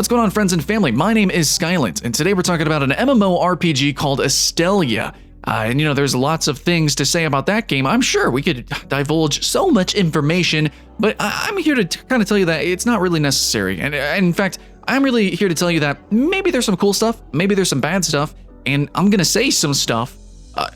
what's going on, friends and family? My name is Skylent, and today we're talking about an MMORPG called Astellia. And there's lots of things to say about that game. I'm sure we could divulge so much information, but I'm here to kind of tell you that it's not really necessary. And in fact, I'm really here to tell you that maybe there's some cool stuff, maybe there's some bad stuff, and I'm gonna say some stuff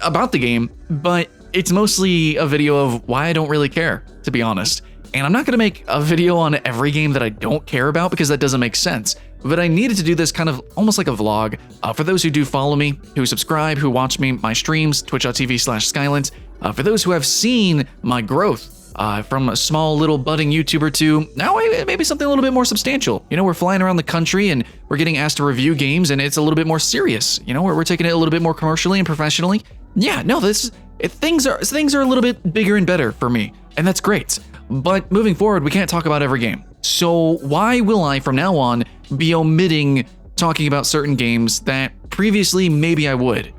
about the game, but it's mostly a video of why I don't really care, to be honest. And I'm not gonna make a video on every game that I don't care about because that doesn't make sense. But I needed to do this kind of almost like a vlog. For those who do follow me, who subscribe, who watch my streams, twitch.tv/Skylent. For those who have seen my growth from a small little budding YouTuber to now maybe something a little bit more substantial. We're flying around the country and we're getting asked to review games and it's a little bit more serious. We're taking it a little bit more commercially and professionally. Yeah, no, things are a little bit bigger and better for me, and that's great. But moving forward, we can't talk about every game. So why will I, from now on, be omitting talking about certain games that previously maybe I would?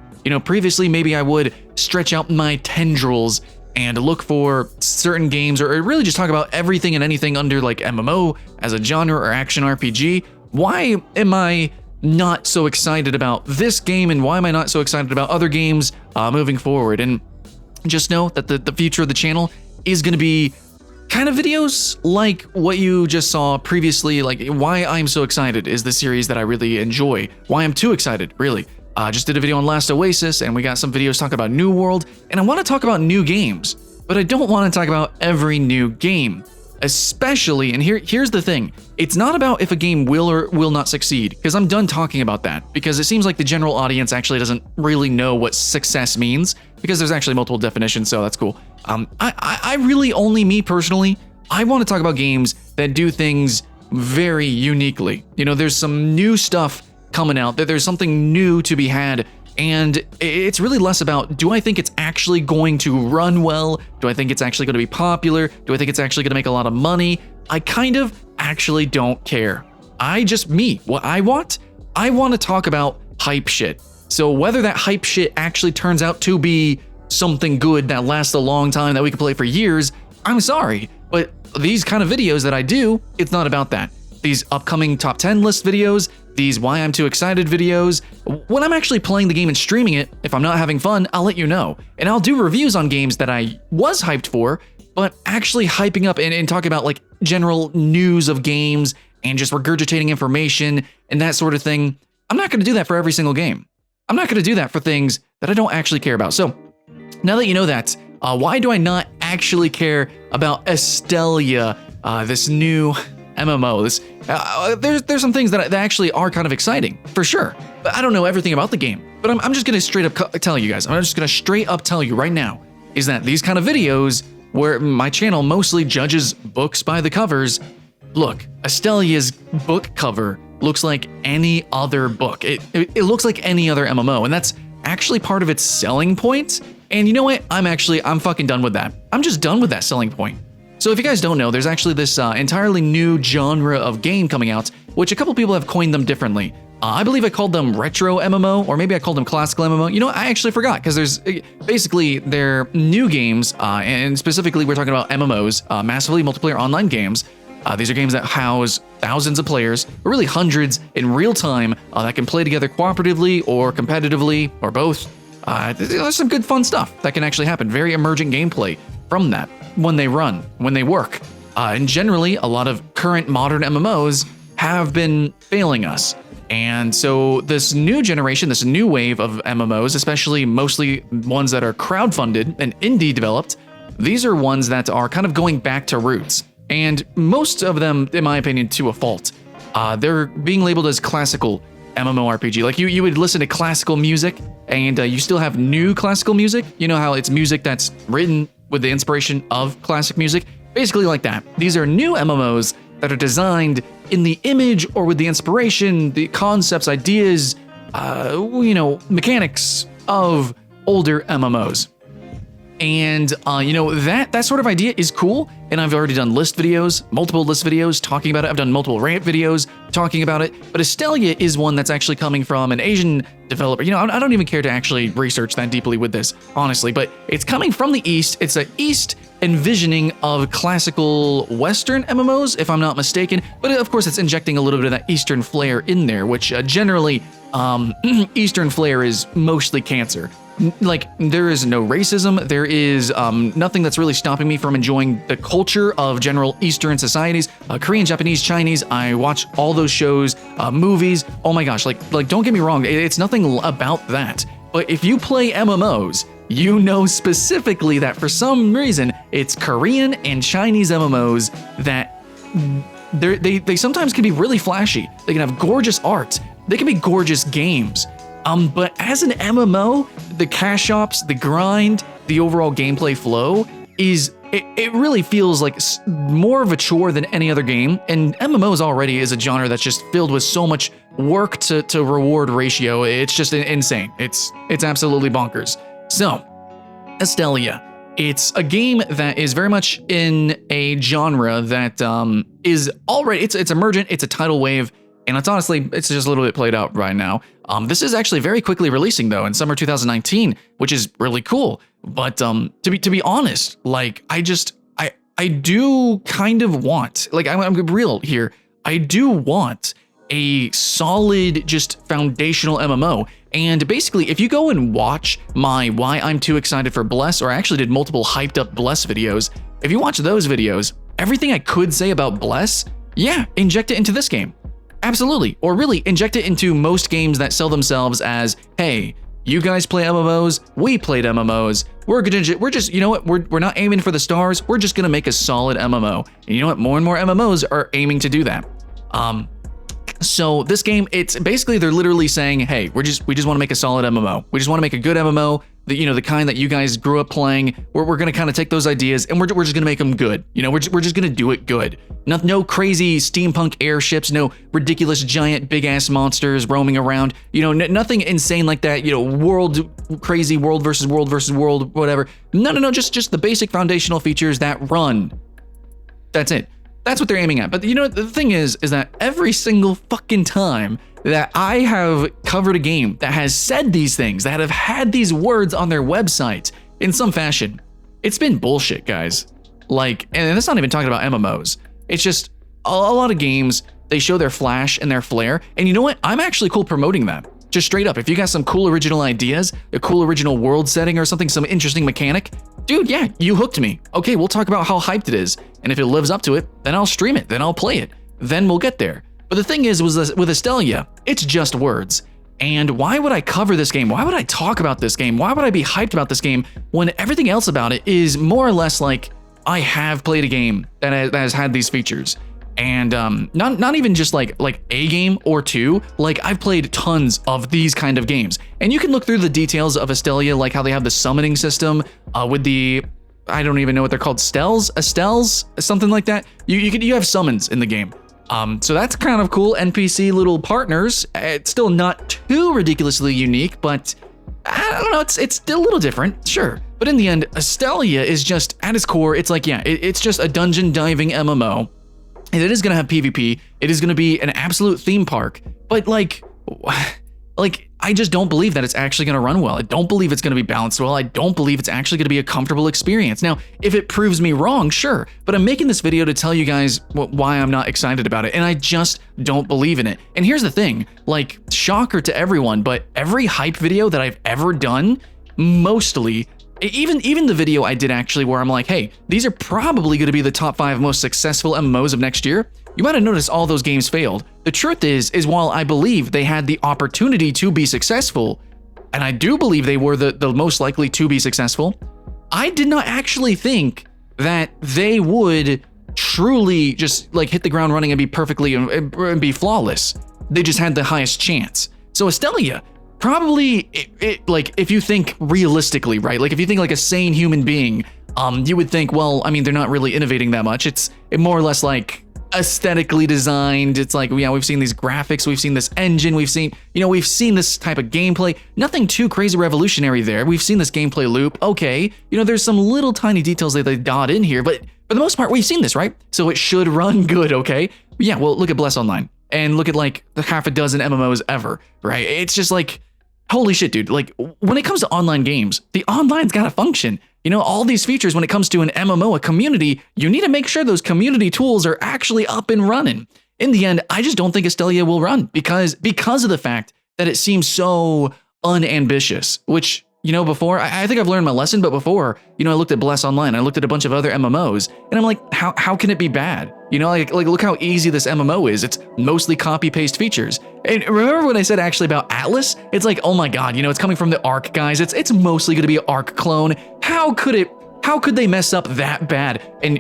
Previously maybe I would stretch out my tendrils and look for certain games, or really just talk about everything and anything under like MMO as a genre or action RPG. Why am I not so excited about this game, and why am I not so excited about other games moving forward? And just know that the future of the channel is going to be kind of videos like what you just saw previously. Like why I'm so excited is the series that I really enjoy. Why I'm too excited, really. Just did a video on Last Oasis, and we got some videos talking about New World, and I want to talk about new games, but I don't want to talk about every new game. Especially, and here's the thing, it's not about if a game will or will not succeed, because I'm done talking about that, because it seems like the general audience actually doesn't really know what success means, because there's actually multiple definitions, so that's cool. I really, only me personally, I want to talk about games that do things very uniquely. There's some new stuff coming out, that there's something new to be had, and it's really less about, do I think it's actually going to run well? Do I think it's actually going to be popular? Do I think it's actually going to make a lot of money? I kind of actually don't care. What I want to talk about hype shit. So whether that hype shit actually turns out to be something good that lasts a long time, that we can play for years, I'm sorry. But these kind of videos that I do, it's not about that. These upcoming top 10 list videos, these why I'm too excited videos, when I'm actually playing the game and streaming it, if I'm not having fun, I'll let you know. And I'll do reviews on games that I was hyped for, but actually hyping up and talking about like general news of games and just regurgitating information and that sort of thing. I'm not going to do that for every single game. I'm not going to do that for things that I don't actually care about. So now that you know that, why do I not actually care about Astellia, this new MMO? There's some things that actually are kind of exciting, for sure. But I don't know everything about the game. But I'm just gonna straight up tell you guys. I'm just gonna straight up tell you right now is that these kind of videos where my channel mostly judges books by the covers. Look, Astellia's book cover looks like any other book. It looks like any other MMO, and that's actually part of its selling point. And you know what? I'm fucking done with that. I'm just done with that selling point. So if you guys don't know, there's actually this entirely new genre of game coming out, which a couple people have coined them differently. I believe I called them retro MMO, or maybe I called them classical MMO. I actually forgot, because there's basically they're new games, and specifically we're talking about MMOs, massively multiplayer online games. These are games that house thousands of players, or really hundreds in real time, that can play together cooperatively or competitively, or both. There's some good fun stuff that can actually happen. Very emergent gameplay from that when they run, when they work. And generally, a lot of current modern MMOs have been failing us. And so this new generation, this new wave of MMOs, especially mostly ones that are crowdfunded and indie developed, these are ones that are kind of going back to roots. And most of them, in my opinion, to a fault. They're being labeled as classical MMORPG. Like you would listen to classical music, and you still have new classical music. You know how it's music that's written with the inspiration of classic music? Basically like that. These are new MMOs that are designed in the image or with the inspiration, the concepts, ideas, mechanics of older MMOs. And you know, that sort of idea is cool, and I've already done list videos, multiple list videos talking about it. I've done multiple rant videos talking about it, but Astellia is one that's actually coming from an Asian developer. You know, I don't even care to actually research that deeply with this, honestly, but it's coming from the East. It's an East envisioning of classical Western MMOs, if I'm not mistaken, but of course it's injecting a little bit of that Eastern flair in there, which generally, Eastern flair is mostly cancer. Like, there is no racism, there is nothing that's really stopping me from enjoying the culture of general Eastern societies, Korean, Japanese, Chinese. I watch all those shows, movies. Oh my gosh, like don't get me wrong, it's nothing about that. But if you play MMOs, you know specifically that for some reason it's Korean and Chinese MMOs that they sometimes can be really flashy. They can have gorgeous art. They can be gorgeous games. But as an MMO, the cash ops, the grind, the overall gameplay flow it really feels like more of a chore than any other game. And MMOs already is a genre that's just filled with so much work to reward ratio. It's just insane. It's absolutely bonkers. So, Astellia. It's a game that is very much in a genre that is already, it's emergent, it's a tidal wave, and it's honestly, it's just a little bit played out right now. This is actually very quickly releasing though in summer 2019, which is really cool. But to be honest, like I do kind of want, like I'm real here, I do want a solid, just foundational MMO. And basically, if you go and watch my Why I'm Too Excited for Bless, or I actually did multiple hyped up Bless videos, if you watch those videos, everything I could say about Bless, yeah, inject it into this game. Absolutely. Or really, inject it into most games that sell themselves as, hey, you guys play MMOs, we played MMOs, we're just, you know what, we're not aiming for the stars, we're just gonna make a solid MMO. And you know what, more and more MMOs are aiming to do that. So this game, it's basically, they're literally saying, hey, we just want to make a solid MMO. We just want to make a good MMO, the kind that you guys grew up playing. We're going to kind of take those ideas and we're just going to make them good. You know, we're just going to do it good. No crazy steampunk airships, no ridiculous giant big ass monsters roaming around. You know, nothing insane like that. You know, crazy world versus world, whatever. No, just the basic foundational features that run. That's it. That's what they're aiming at. But you know, the thing is that every single fucking time that I have covered a game that has said these things, that have had these words on their website in some fashion, it's been bullshit, guys. Like, and that's not even talking about MMOs. It's just a lot of games, they show their flash and their flair. And you know what? I'm actually cool promoting that. Just straight up, if you got some cool original ideas, a cool original world setting or something, some interesting mechanic, dude, yeah, you hooked me. Okay, we'll talk about how hyped it is. And if it lives up to it, then I'll stream it, then I'll play it. Then we'll get there. But the thing is, with Astellia, it's just words. And why would I cover this game? Why would I talk about this game? Why would I be hyped about this game when everything else about it is more or less like, I have played a game that has had these features. And not even just like a game or two, like I've played tons of these kind of games. And you can look through the details of Astellia, like how they have the summoning system with the, I don't even know what they're called, Estelles, something like that. You have summons in the game. So that's kind of cool. NPC little partners. It's still not too ridiculously unique, but I don't know, it's still a little different, sure. But in the end, Astellia is just, at its core, it's like, yeah, it's just a dungeon diving MMO. And it is going to have PvP. It is going to be an absolute theme park. But like, I just don't believe that it's actually going to run well. I don't believe it's going to be balanced well. I don't believe it's actually going to be a comfortable experience. Now, if it proves me wrong, sure. But I'm making this video to tell you guys why I'm not excited about it. And I just don't believe in it. And here's the thing, like, shocker to everyone, but every hype video that I've ever done, mostly, even the video I did actually where I'm like, hey, these are probably going to be the top 5 most successful MMOs of next year. You might have noticed all those games failed. The truth is while I believe they had the opportunity to be successful, and I do believe they were the most likely to be successful, I did not actually think that they would truly just like hit the ground running and be perfectly and be flawless. They just had the highest chance. So Astellia, probably, like, if you think realistically, right? Like, if you think like a sane human being, you would think, well, I mean, they're not really innovating that much. It's more or less like aesthetically designed. It's like, yeah, we've seen these graphics, we've seen this engine, we've seen this type of gameplay. Nothing too crazy revolutionary there. We've seen this gameplay loop. Okay, there's some little tiny details that they got in here, but for the most part, we've seen this, right? So it should run good, okay? Yeah, well, look at Bless Online and look at like the half a dozen MMOs ever, right? It's just like, holy shit, dude. Like when it comes to online games, the online's got to function. All these features when it comes to an MMO, a community, you need to make sure those community tools are actually up and running. In the end, I just don't think Astellia will run because of the fact that it seems so unambitious, which, before, I think I've learned my lesson, but before, I looked at Bless Online, I looked at a bunch of other MMOs, and I'm like, how can it be bad? Like look how easy this MMO is. It's mostly copy-paste features. And remember what I said actually about Atlas? It's like, oh my God, it's coming from the Arc guys. It's mostly gonna be an Arc clone. How could they mess up that bad? And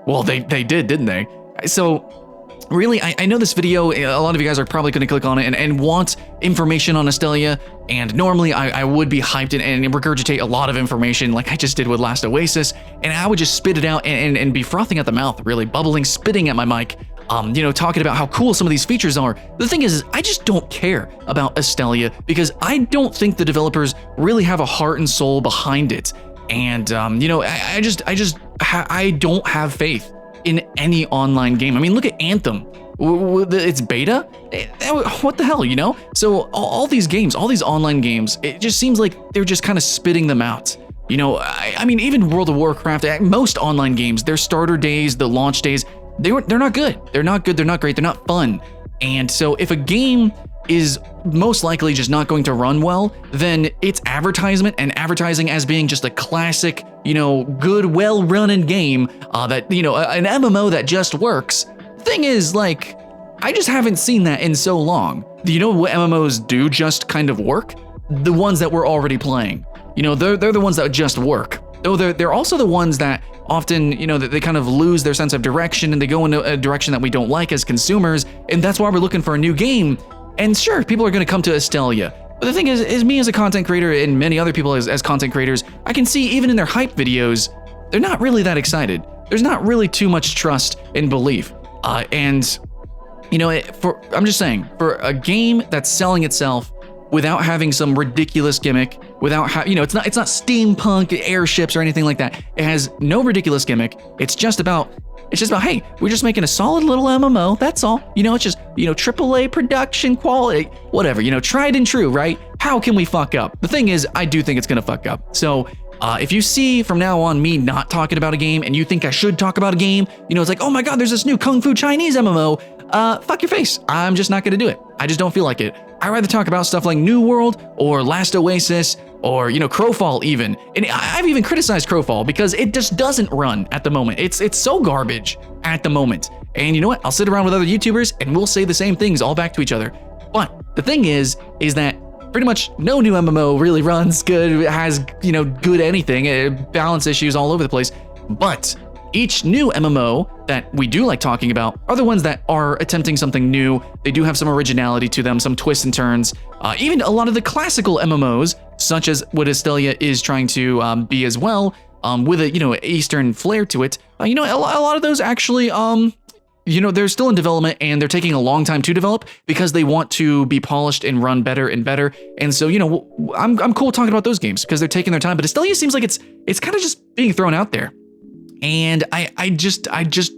well, they did, didn't they? So really, I know this video, a lot of you guys are probably going to click on it and want information on Astellia, and normally I would be hyped and regurgitate a lot of information like I just did with Last Oasis, and I would just spit it out and be frothing at the mouth, really bubbling, spitting at my mic, talking about how cool some of these features are. The thing is I just don't care about Astellia because I don't think the developers really have a heart and soul behind it, and I don't have faith in any online game. I mean, look at Anthem. It's beta? What the hell, So all these games, all these online games, it just seems like they're just kind of spitting them out. I mean, even World of Warcraft, most online games, their starter days, the launch days, they're not good. They're not good, they're not great, they're not fun. And so if a game is most likely just not going to run well, then it's advertisement and advertising as being just a classic, good, well-running game that, an MMO that just works. Thing is, like, I just haven't seen that in so long. You know what MMOs do just kind of work? The ones that we're already playing. They're the ones that just work. Though they're also the ones that often, they kind of lose their sense of direction and they go in a direction that we don't like as consumers, and that's why we're looking for a new game. And sure, people are going to come to Astellia. But the thing is me as a content creator and many other people as content creators, I can see even in their hype videos, they're not really that excited. There's not really too much trust and belief. I'm just saying, for a game that's selling itself without having some ridiculous gimmick, without it's not steampunk airships or anything like that. It has no ridiculous gimmick. It's just about, hey, we're just making a solid little MMO. That's all. It's just, AAA production quality, whatever, tried and true, right? How can we fuck up? The thing is, I do think it's going to fuck up. So if you see from now on me not talking about a game and you think I should talk about a game, it's like, oh my God, there's this new Kung Fu Chinese MMO. Fuck your face. I'm just not going to do it. I just don't feel like it. I'd rather talk about stuff like New World or Last Oasis or, Crowfall even. And I've even criticized Crowfall because it just doesn't run at the moment. It's so garbage at the moment. And you know what? I'll sit around with other YouTubers and we'll say the same things all back to each other. But the thing is that pretty much no new MMO really runs good, has, good anything, balance issues all over the place. But each new MMO that we do like talking about are the ones that are attempting something new. They do have some originality to them, some twists and turns. Even a lot of the classical MMOs, such as what Astellia is trying to be as well, with a Eastern flair to it. A lot of those actually, they're still in development and they're taking a long time to develop because they want to be polished and run better and better. And so, I'm cool talking about those games because they're taking their time. But Astellia seems like it's kind of just being thrown out there. And I just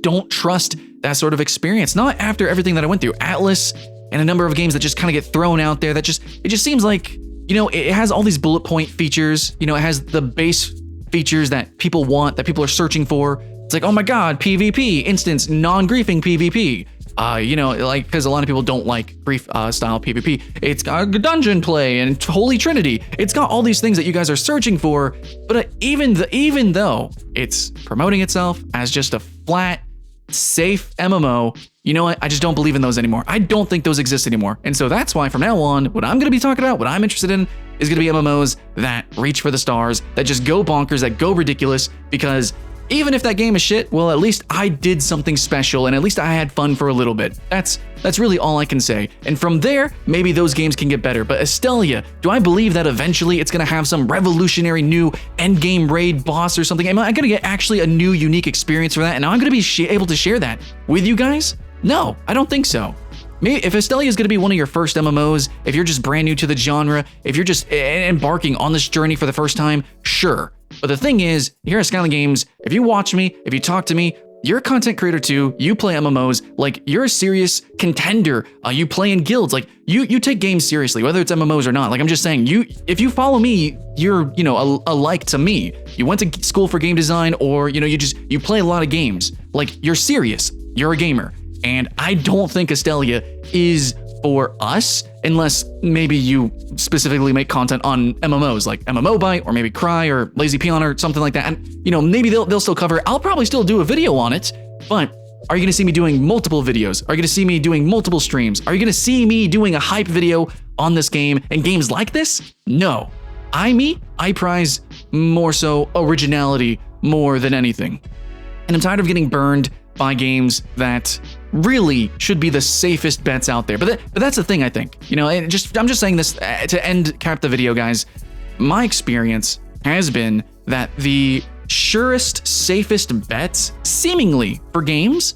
don't trust that sort of experience. Not after everything that I went through, Atlas and a number of games that just kind of get thrown out there. It just seems like, it has all these bullet point features. It has the base features that people want, that people are searching for. It's like, oh my God, PvP, instance, non-griefing PvP. Because a lot of people don't like grief style PvP. It's got dungeon play and Holy Trinity. It's got all these things that you guys are searching for. But even though it's promoting itself as just a flat, safe MMO, you know what? I just don't believe in those anymore. I don't think those exist anymore. And so that's why from now on, what I'm going to be talking about, what I'm interested in, is going to be MMOs that reach for the stars, that just go bonkers, that go ridiculous, because Even if that game is shit, well, at least I did something special and at least I had fun for a little bit. That's really all I can say. And from there, maybe those games can get better. But Astellia, do I believe that eventually it's gonna have some revolutionary new endgame raid boss or something? Am I gonna get actually a new unique experience for that? And I'm gonna be able to share that with you guys? No, I don't think so. Maybe if Astellia is going to be one of your first MMOs, if you're just brand new to the genre, if you're just embarking on this journey for the first time, sure. But the thing is, here at Skylent Games, if you watch me, if you talk to me, you're a content creator too, you play MMOs, like you're a serious contender, you play in guilds, like you take games seriously, whether it's MMOs or not. Like I'm just saying, if you follow me, you're, you know, alike to me. You went to school for game design or, you know, you play a lot of games. Like you're serious, you're a gamer. And I don't think Astellia is for us, unless maybe you specifically make content on MMOs like MMO Byte or maybe Cry or Lazy Peon or something like that. And you know, maybe they'll still cover it. I'll probably still do a video on it, but are you gonna see me doing multiple videos? Are you gonna see me doing multiple streams? Are you gonna see me doing a hype video on this game and games like this? No. I prize more so originality more than anything. And I'm tired of getting burned by games that really should be the safest bets out there. But that's the thing, I think. You know, I'm just saying this to cap the video, guys. My experience has been that the surest, safest bets, seemingly for games,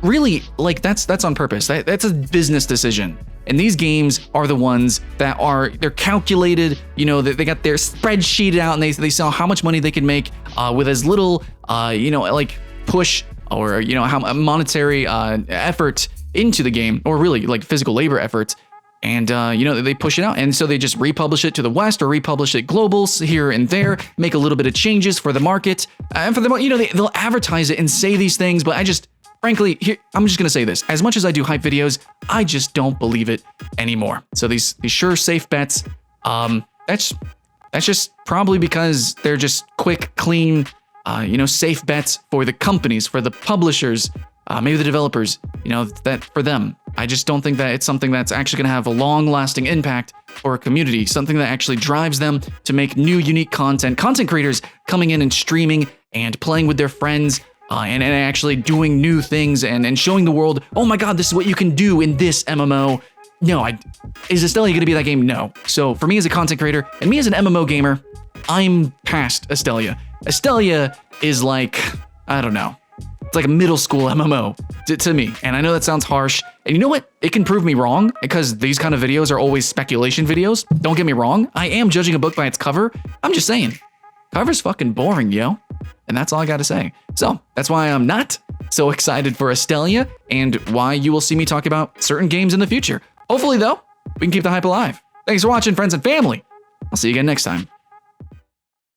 really, like that's on purpose. That's a business decision. And these games are the ones that they're calculated, you know, they got their spreadsheet out and they saw how much money they can make with as little, you know, like push or, you know, how monetary effort into the game, or really like physical labor efforts. And, you know, they push it out. And so they just republish it to the West or republish it global here and there, make a little bit of changes for the market. And for the, you know, they'll advertise it and say these things, but frankly, here, I'm just going to say this. As much as I do hype videos, I just don't believe it anymore. So these sure safe bets, that's just probably because they're just quick, clean, you know, safe bets for the companies, for the publishers, maybe the developers, you know, that for them. I just don't think that it's something that's actually going to have a long-lasting impact for a community, something that actually drives them to make new, unique content. Content creators coming in and streaming and playing with their friends, and actually doing new things and showing the world, oh my god, this is what you can do in this MMO. No, is Astellia going to be that game? No. So for me as a content creator and me as an MMO gamer, I'm past Astellia. Astellia is like, I don't know, it's like a middle school MMO to me. And I know that sounds harsh. And you know what? It can prove me wrong because these kind of videos are always speculation videos. Don't get me wrong. I am judging a book by its cover. I'm just saying, cover's fucking boring, yo. And that's all I got to say. So that's why I'm not so excited for Astellia and why you will see me talk about certain games in the future. Hopefully, though, we can keep the hype alive. Thanks for watching, friends and family. I'll see you again next time.